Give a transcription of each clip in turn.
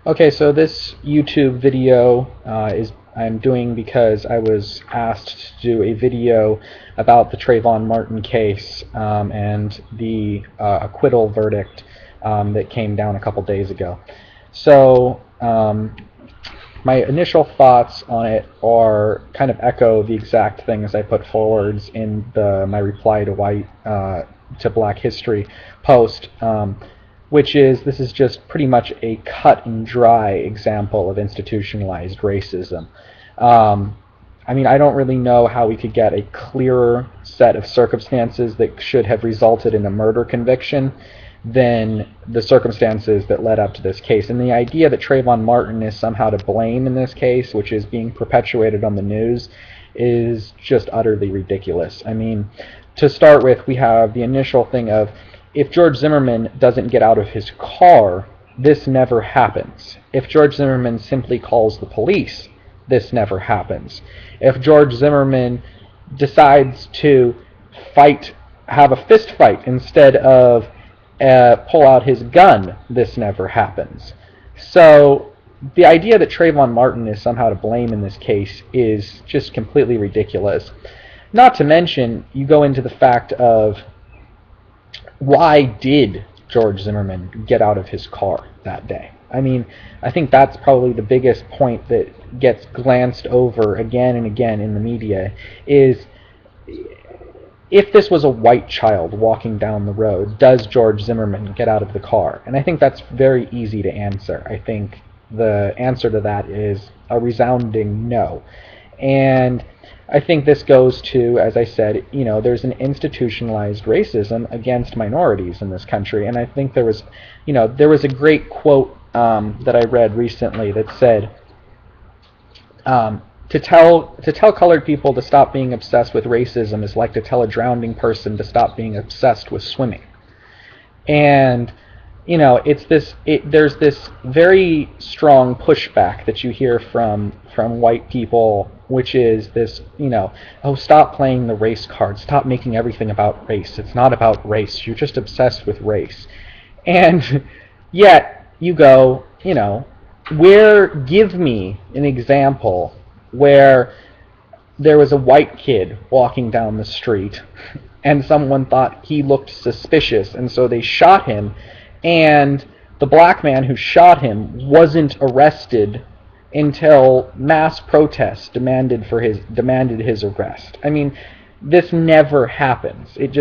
Okay, so this YouTube video I'm doing because I was asked to do a video about the Trayvon Martin case and the acquittal verdict that came down a couple days ago. So my initial thoughts on it are kind of echo the exact things I put forwards in my reply to Black History post. Which is, this is just pretty much a cut and dry example of institutionalized racism. I mean, I don't really know how we could get a clearer set of circumstances that should have resulted in a murder conviction than the circumstances that led up to this case. And the idea that Trayvon Martin is somehow to blame in this case, which is being perpetuated on the news, is just utterly ridiculous. I mean, to start with, we have the initial thing of, if George Zimmerman doesn't get out of his car, this never happens. If George Zimmerman simply calls the police, this never happens. If George Zimmerman decides to have a fist fight instead of pull out his gun, this never happens. So the idea that Trayvon Martin is somehow to blame in this case is just completely ridiculous. Not to mention, you go into the fact of, why did George Zimmerman get out of his car that day? I mean, I think that's probably the biggest point that gets glanced over again and again in the media, is if this was a white child walking down the road, does George Zimmerman get out of the car? And I think that's very easy to answer. I think the answer to that is a resounding no. And I think this goes to, as I said, there's an institutionalized racism against minorities in this country. And I think there was a great quote that I read recently that said, to tell colored people to stop being obsessed with racism is like to tell a drowning person to stop being obsessed with swimming. And there's this very strong pushback that you hear from white people, which is this, oh, stop playing the race card, stop making everything about race. It's not about race. You're just obsessed with race. And yet you go, give me an example where there was a white kid walking down the street and someone thought he looked suspicious, and so they shot him, and the black man who shot him wasn't arrested until mass protests demanded his arrest. I mean, this never happens. It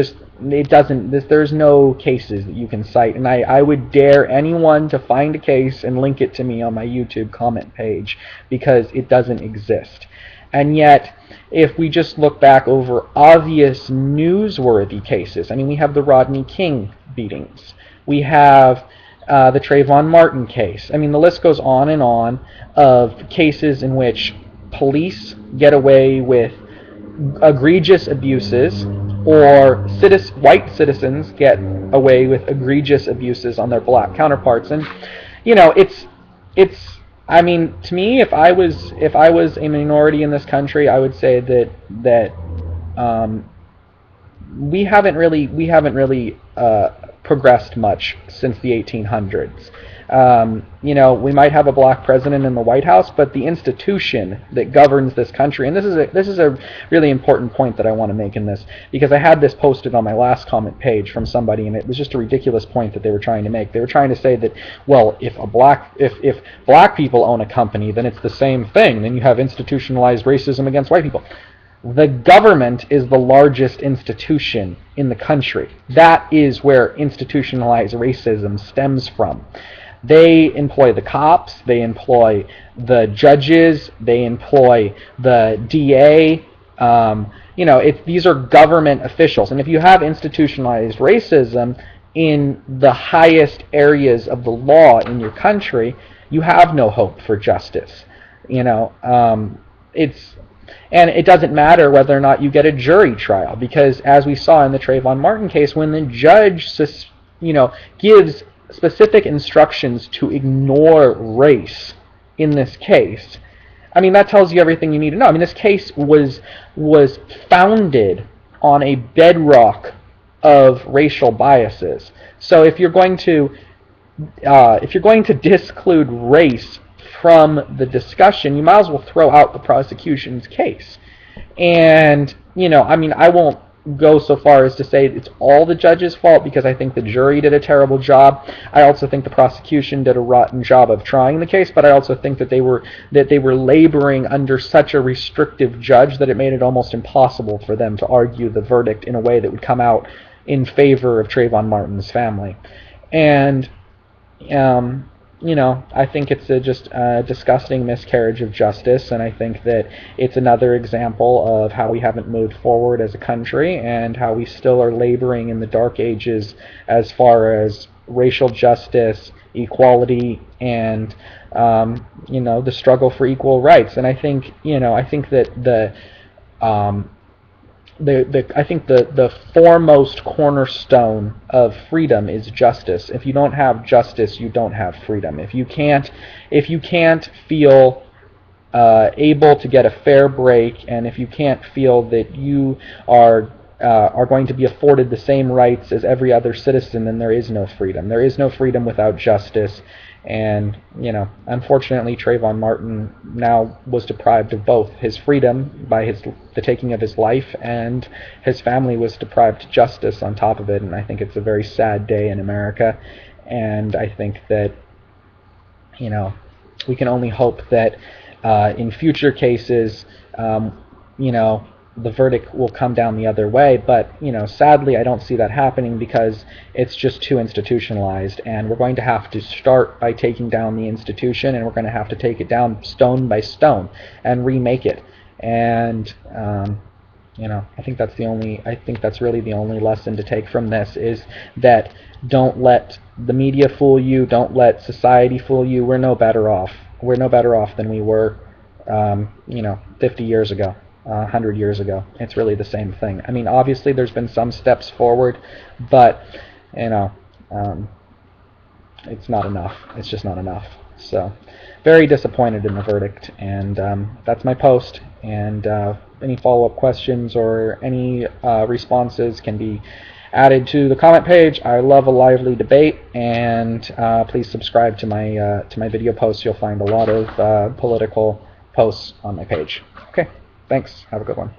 doesn't. There's no cases that you can cite, and I would dare anyone to find a case and link it to me on my YouTube comment page, because it doesn't exist. And yet, if we just look back over obvious newsworthy cases, I mean, we have the Rodney King beatings. We have the Trayvon Martin case. I mean, the list goes on and on of cases in which police get away with egregious abuses, or white citizens get away with egregious abuses on their black counterparts. And it's I mean, to me, if I was a minority in this country, I would say that we haven't really progressed much since the 1800s. We might have a black president in the White House, but the institution that governs this country, and this is a really important point that I want to make in this, because I had this posted on my last comment page from somebody, and it was just a ridiculous point that they were trying to make. They were trying to say that, well, if black people own a company, then it's the same thing. Then you have institutionalized racism against white people. The government is the largest institution in the country. That is where institutionalized racism stems from. They employ the cops, they employ the judges, they employ the DA. These are government officials. And if you have institutionalized racism in the highest areas of the law in your country, you have no hope for justice. And it doesn't matter whether or not you get a jury trial, because as we saw in the Trayvon Martin case, when the judge gives specific instructions to ignore race in this case, I mean, that tells you everything you need to know. I mean, this case was founded on a bedrock of racial biases. So if you're going to if you're going to disclude race from the discussion, you might as well throw out the prosecution's case. And, I mean, I won't go so far as to say it's all the judge's fault, because I think the jury did a terrible job. I also think the prosecution did a rotten job of trying the case, but I also think that they were laboring under such a restrictive judge that it made it almost impossible for them to argue the verdict in a way that would come out in favor of Trayvon Martin's family. And I think it's just a disgusting miscarriage of justice, and I think that it's another example of how we haven't moved forward as a country and how we still are laboring in the dark ages as far as racial justice, equality, and the struggle for equal rights. And I think that the foremost cornerstone of freedom is justice. If you don't have justice, you don't have freedom. If you can't feel able to get a fair break, and if you can't feel that you are going to be afforded the same rights as every other citizen, then there is no freedom. There is no freedom without justice. And, unfortunately, Trayvon Martin now was deprived of both his freedom by the taking of his life, and his family was deprived of justice on top of it. And I think it's a very sad day in America. And I think that, we can only hope that in future cases, the verdict will come down the other way. But, sadly, I don't see that happening, because it's just too institutionalized, and we're going to have to start by taking down the institution, and we're going to have to take it down stone by stone and remake it. And I think that's really the only lesson to take from this, is that don't let the media fool you, don't let society fool you. We're no better off. We're no better off than we were 50 years ago. 100 years ago. It's really the same thing. I mean, obviously there's been some steps forward, but it's not enough. It's just not enough. So, very disappointed in the verdict, and that's my post. And any follow-up questions or any responses can be added to the comment page. I love a lively debate, and please subscribe to my video posts. You'll find a lot of political posts on my page. Okay. Thanks. Have a good one.